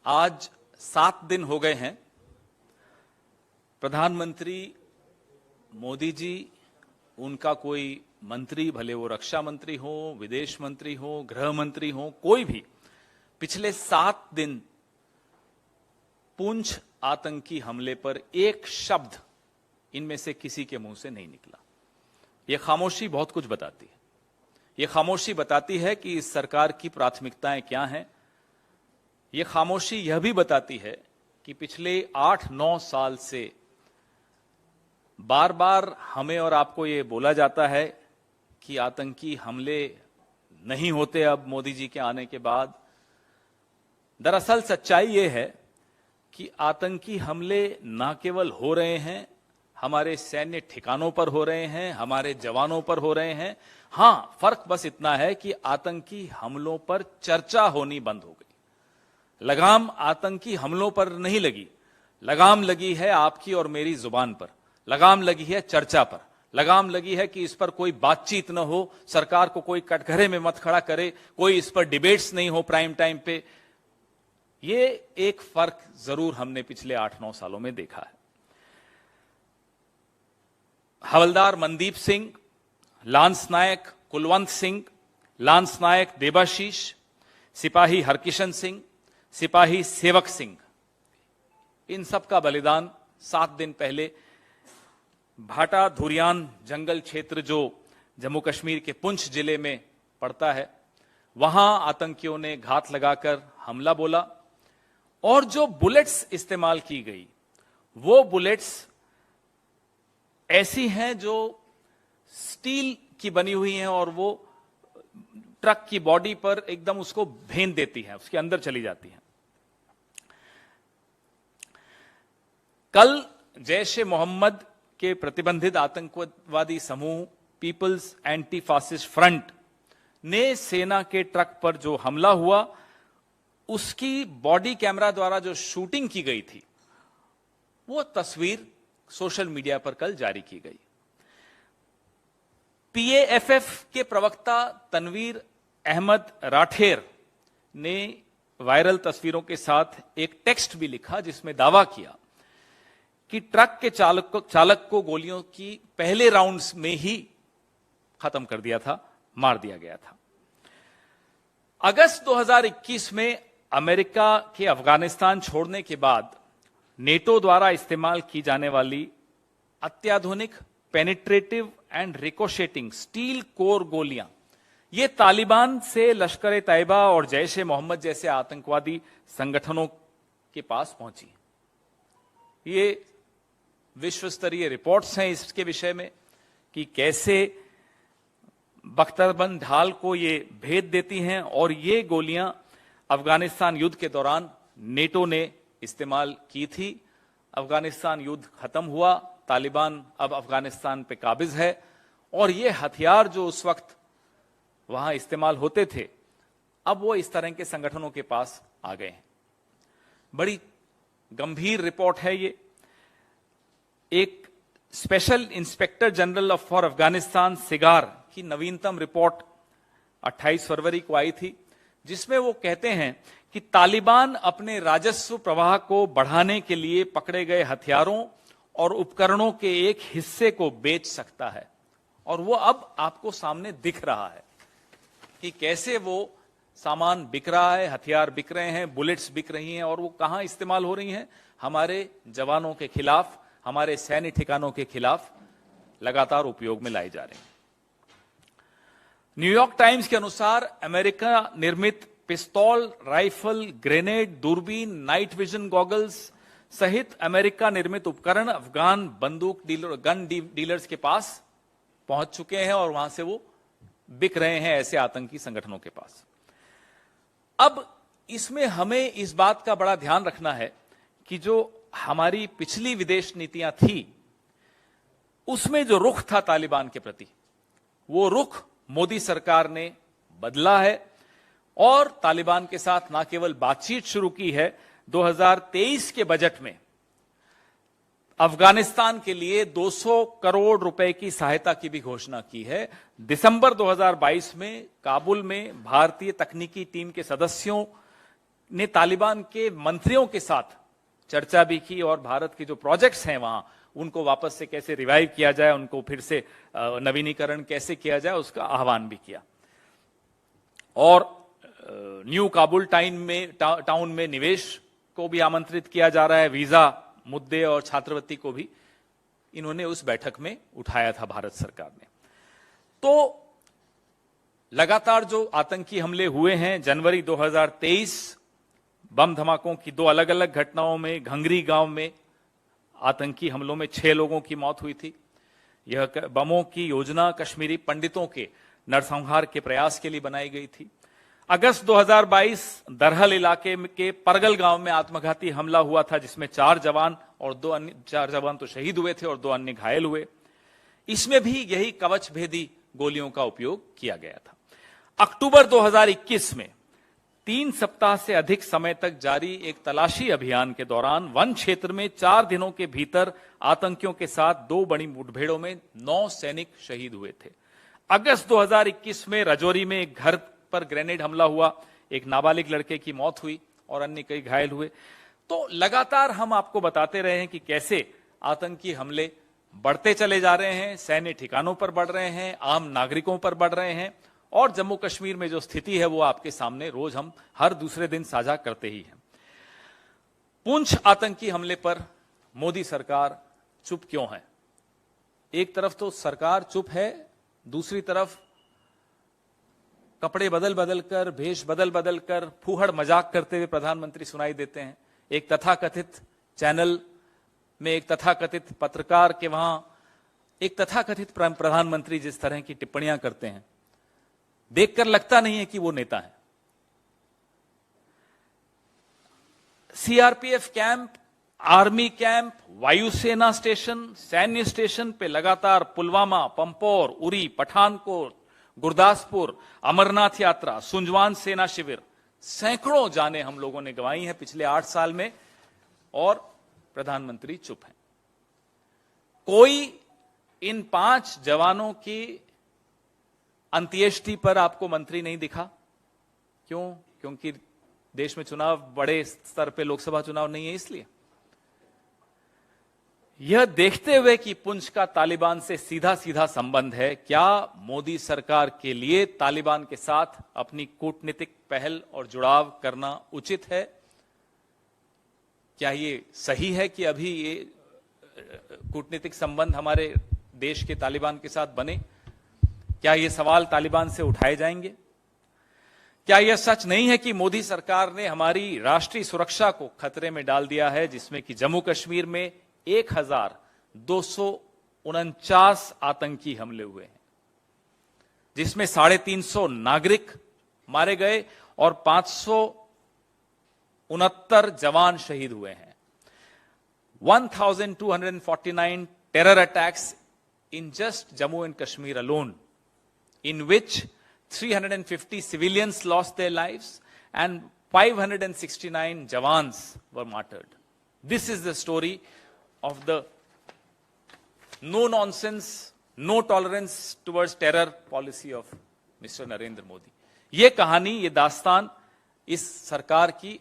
आज 7 दिन हो गए हैं प्रधानमंत्री मोदी जी, उनका कोई मंत्री, भले वो रक्षा मंत्री हो, विदेश मंत्री हो, गृह मंत्री हो, कोई भी पिछले 7 दिन पुंछ आतंकी हमले पर एक शब्द इनमें से किसी के मुंह से नहीं निकला। यह खामोशी बहुत कुछ बताती है। यह खामोशी बताती है कि इस सरकार की प्राथमिकताएं क्या हैं। यह खामोशी यह भी बताती है कि पिछले 8-9 साल से बार बार हमें और आपको यह बोला जाता है कि आतंकी हमले नहीं होते अब मोदी जी के आने के बाद। दरअसल सच्चाई यह है कि आतंकी हमले न केवल हो रहे हैं, हमारे सैन्य ठिकानों पर हो रहे हैं, हमारे जवानों पर हो रहे हैं। हां, फर्क बस इतना है कि आतंकी हमलों पर चर्चा होनी बंद हो गई। लगाम आतंकी हमलों पर नहीं लगी, लगाम लगी है आपकी और मेरी जुबान पर, लगाम लगी है चर्चा पर, लगाम लगी है कि इस पर कोई बातचीत न हो, सरकार को कोई कटघरे में मत खड़ा करे, कोई इस पर डिबेट्स नहीं हो प्राइम टाइम पे। ये एक फर्क जरूर हमने पिछले 8-9 सालों में देखा है। हवलदार मनदीप सिंह, लांस नायक कुलवंत सिंह, लांस नायक देबाशीष, सिपाही हरकिशन सिंह, सिपाही सेवक सिंह, इन सब का बलिदान 7 दिन पहले भाटा धुरियान जंगल क्षेत्र जो जम्मू कश्मीर के पुंछ जिले में पड़ता है, वहां आतंकियों ने घात लगाकर हमला बोला और जो बुलेट्स इस्तेमाल की गई वो बुलेट्स ऐसी हैं जो स्टील की बनी हुई हैं और वो ट्रक की बॉडी पर एकदम उसको भेद देती हैं, उसके अंदर चली जाती हैं। कल जैश ए मोहम्मद के प्रतिबंधित आतंकवादी समूह पीपल्स एंटी फासिस्ट फ्रंट ने सेना के ट्रक पर जो हमला हुआ, उसकी बॉडी कैमरा द्वारा जो शूटिंग की गई थी, वो तस्वीर सोशल मीडिया पर कल जारी की गई। पीएएफएफ के प्रवक्ता तनवीर अहमद राठेर ने वायरल तस्वीरों के साथ एक टेक्स्ट भी लिखा जिसमें दावा किया कि ट्रक के चालक को गोलियों की पहले राउंड्स में ही खत्म कर दिया था, मार दिया गया था। अगस्त 2021 में अमेरिका के अफगानिस्तान छोड़ने के बाद नेटो द्वारा इस्तेमाल की जाने वाली अत्याधुनिक पेनिट्रेटिव एंड रिकोशेटिंग स्टील कोर गोलियां ये तालिबान से लश्कर ए तैयबा और जैश ए मोहम्मद जैसे आतंकवादी संगठनों के पास पहुंची। ये विश्व स्तरीय रिपोर्ट्स हैं इसके विषय में कि कैसे बख्तरबंद ढाल को ये भेद देती हैं और ये गोलियां अफगानिस्तान युद्ध के दौरान नेटो ने इस्तेमाल की थी। अफगानिस्तान युद्ध खत्म हुआ, तालिबान अब अफगानिस्तान पे काबिज है और ये हथियार जो उस वक्त वहां इस्तेमाल होते थे, अब वो इस तरह के संगठनों के पास आ गए हैं। बड़ी गंभीर रिपोर्ट है ये। एक special inspector general for Afghanistan cigar की नवीनतम रिपोर्ट 28 फरवरी को आई थी, जिसमें वो कहते हैं कि तालिबान अपने राजस्व प्रवाह को बढ़ाने के लिए पकड़े गए हथियारों और उपकरणों के एक हिस्से को बेच सकता है। और वो अब आपको सामने दिख रहा है कि कैसे वो सामान बिक रहा है, हथियार बिक रहे हैं, बुलेट्स बिक रही हैं और वो कहां इस्तेमाल हो रही हैं? हमारे जवानों के खिलाफ, हमारे सैन्य ठिकानों के खिलाफ लगातार उपयोग में लाई जा रही हैं। न्यूयॉर्क टाइम्स के अनुसार अमेरिका निर्मित पिस्तौल, राइफल, ग्रेनेड, दूरबीन, नाइट विजन गॉगल्स सहित अमेरिका निर्मित उपकरण अफगान बंदूक गन डीलर्स के पास पहुंच चुके हैं और वहां से वो बिक रहे हैं ऐसे आतंकी संगठनों के पास। अब इसमें हमें इस बात का बड़ा ध्यान रखना है कि जो हमारी पिछली विदेश नीतियां थी, उसमें जो रुख था तालिबान के प्रति, वो रुख मोदी सरकार ने बदला है और तालिबान के साथ न केवल बातचीत शुरू की है, 2023 के बजट में अफगानिस्तान के लिए 200 करोड़ रुपए की सहायता की भी घोषणा की है। दिसंबर 2022 में काबुल में भारतीय तकनीकी टीम के सदस्यों ने तालिबान के मंत्रियों के साथ चर्चा भी की और भारत के जो प्रोजेक्ट्स हैं वहां उनको वापस से कैसे रिवाइव किया जाए, उनको फिर से नवीनीकरण कैसे किया जाए, उसका आह्वान भी किया। और न्यू काबुल टाउन में निवेश को भी आमंत्रित किया जा रहा है। वीजा मुद्दे और छात्रवृत्ति को भी इन्होंने उस बैठक में उठाया था भारत सरकार ने। तो लगातार जो आतंकी हमले हुए हैं, जनवरी 2023 बम धमाकों की 2 अलग अलग घटनाओं में घंगरी गांव में आतंकी हमलों में 6 लोगों की मौत हुई थी। यह बमों की योजना कश्मीरी पंडितों के नरसंहार के प्रयास के लिए बनाई गई थी। अगस्त 2022 दरहल इलाके के परगल गांव में आत्मघाती हमला हुआ था, जिसमें 4 जवान तो शहीद हुए थे और 2 अन्य घायल हुए। इसमें भी यही कवच भेदी गोलियों का उपयोग किया गया था। अक्टूबर 2021 में 3 सप्ताह से अधिक समय तक जारी एक तलाशी अभियान के दौरान वन क्षेत्र में 4 दिनों के भीतर आतंकियों के साथ 2 बड़ी मुठभेड़ों में 9 सैनिक शहीद हुए थे। अगस्त 2021 में राजौरी में एक घर पर ग्रेनेड हमला हुआ, एक नाबालिग लड़के की मौत हुई और अन्य कई घायल हुए। तो लगातार हम आपको बताते रहे हैं कि कैसे आतंकी हमले बढ़ते चले जा रहे हैं, सैन्य ठिकानों पर बढ़ रहे हैं, आम नागरिकों पर बढ़ रहे हैं, और जम्मू कश्मीर में जो स्थिति है वो आपके सामने रोज हम हर दूसरे दिन साझा करते ही हैं। पुंछ आतंकी हमले पर मोदी सरकार चुप क्यों है? एक तरफ तो सरकार चुप है, दूसरी तरफ कपड़े बदल बदल कर, भेष बदल बदल कर फूहड़ मजाक करते हुए प्रधानमंत्री सुनाई देते हैं। एक तथाकथित चैनल में एक तथाकथित पत्रकार के वहां एक तथाकथित प्रधानमंत्री जिस तरह की टिप्पणियां करते हैं, देखकर लगता नहीं है कि वो नेता है। सीआरपीएफ कैंप, आर्मी कैंप, वायुसेना स्टेशन, सैन्य स्टेशन पे लगातार पुलवामा, पंपोर, उरी, पठानकोट, गुरदासपुर, अमरनाथ यात्रा, सुंजवान सेना शिविर, सैकड़ों जानें हम लोगों ने गंवाई हैं पिछले 8 साल में, और प्रधानमंत्री चुप हैं। कोई इन 5 जवानों की अंत्येष्टि पर आपको मंत्री नहीं दिखा। क्यों? क्योंकि देश में चुनाव, बड़े स्तर पे लोकसभा चुनाव नहीं है, इसलिए। यह देखते हुए कि पुंछ का तालिबान से सीधा सीधा संबंध है, क्या मोदी सरकार के लिए तालिबान के साथ अपनी कूटनीतिक पहल और जुड़ाव करना उचित है? क्या ये सही है कि अभी ये कूटनीतिक संबंध हमारे देश के तालिबान के साथ बने? क्या ये सवाल तालिबान से उठाए जाएंगे? क्या यह सच नहीं है कि मोदी सरकार ने हमारी राष्ट्रीय सुरक्षा को खतरे में डाल दिया है, जिसमें कि जम्मू कश्मीर में 1249 आतंकी हमले हुए हैं, जिसमें 350 नागरिक मारे गए और 569 जवान शहीद हुए हैं। 1249 terror attacks in just Jammu and Kashmir alone, in which 350 civilians lost their lives and 569 jawans were martyred. This is the story of the no nonsense, no tolerance towards terror policy of Mr. Narendra Modi. ये कहानी, ये दास्तान इस सरकार की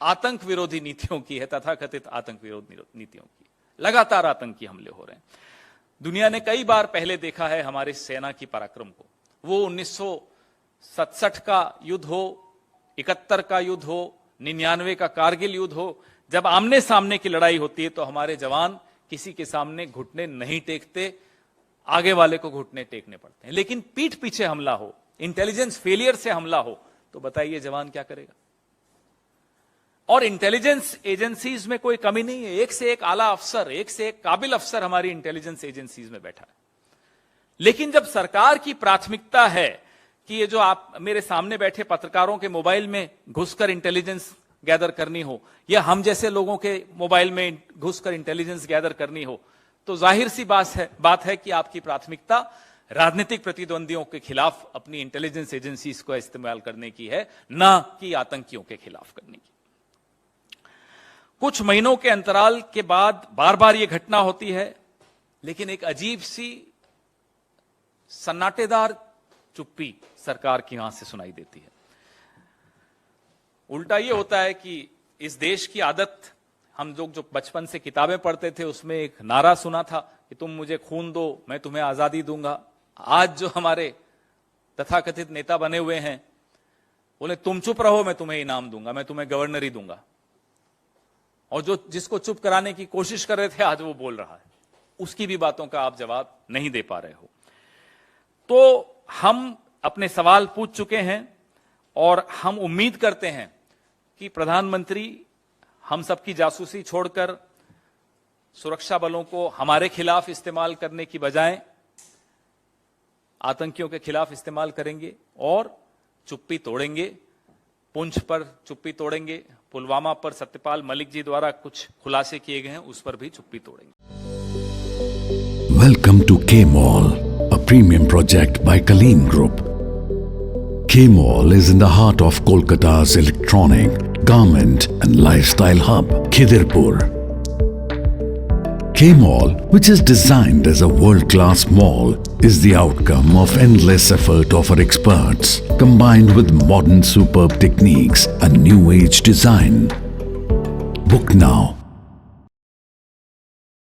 आतंक विरोधी नीतियों की है, तथाकथित आतंक विरोधी नीतियों की। लगातार आतंकी हमले हो रहे हैं। दुनिया ने कई बार पहले देखा है हमारी सेना की पराक्रम को। वो 1967 का युद्ध हो, 71 का युद्ध हो, 99 का कारगिल युद्ध हो, जब आमने सामने की लड़ाई होती है तो हमारे जवान किसी के सामने घुटने नहीं टेकते, आगे वाले को घुटने टेकने पड़ते हैं। लेकिन पीठ पीछे हमला हो, इंटेलिजेंस फेलियर से हमला हो, तो बताइए जवान क्या करेगा? और इंटेलिजेंस एजेंसीज में कोई कमी नहीं है, एक से एक आला अफसर, एक से एक काबिल अफसर हमारी इंटेलिजेंस एजेंसीज में बैठा है। लेकिन जब सरकार की प्राथमिकता है कि ये जो आप मेरे सामने बैठे पत्रकारों के मोबाइल में घुसकर इंटेलिजेंस गैदर करनी हो, या हम जैसे लोगों के मोबाइल में घुसकर इंटेलिजेंस गैदर करनी हो, तो जाहिर सी बात है कि आपकी प्राथमिकता राजनीतिक प्रतिद्वंदियों के खिलाफ अपनी इंटेलिजेंस एजेंसीज को इस्तेमाल करने की है, ना कि आतंकियों के खिलाफ करने की। कुछ महीनों के अंतराल के बाद बार बार यह घटना होती है, लेकिन एक अजीब सी सन्नाटेदार चुप्पी सरकार की यहां से सुनाई देती है। उल्टा ये होता है कि इस देश की आदत, हम लोग जो बचपन से किताबें पढ़ते थे उसमें एक नारा सुना था कि तुम मुझे खून दो मैं तुम्हें आजादी दूंगा। आज जो हमारे तथाकथित नेता बने हुए हैं बोले तुम चुप रहो मैं तुम्हें इनाम दूंगा, मैं तुम्हें गवर्नर ही दूंगा। और जो जिसको चुप कराने की कोशिश कर रहे थे आज वो बोल रहा है, उसकी भी बातों का आप जवाब नहीं दे पा रहे हो। तो हम अपने सवाल पूछ चुके हैं और हम उम्मीद करते हैं कि प्रधानमंत्री हम सबकी जासूसी छोड़कर सुरक्षा बलों को हमारे खिलाफ इस्तेमाल करने की बजाय आतंकियों के खिलाफ इस्तेमाल करेंगे और चुप्पी तोड़ेंगे। पुंछ पर चुप्पी तोड़ेंगे, पुलवामा पर सत्यपाल मलिक जी द्वारा कुछ खुलासे किए गए हैं उस पर भी चुप्पी तोड़ेंगे। Welcome to K-Mall, a premium project by Kaleen Group. K-Mall is in the heart of Kolkata's electronic, garment and lifestyle hub, Khidirpur. K-Mall, which is designed as a world-class mall, is the outcome of endless effort of our experts, combined with modern superb techniques and new age design. Book now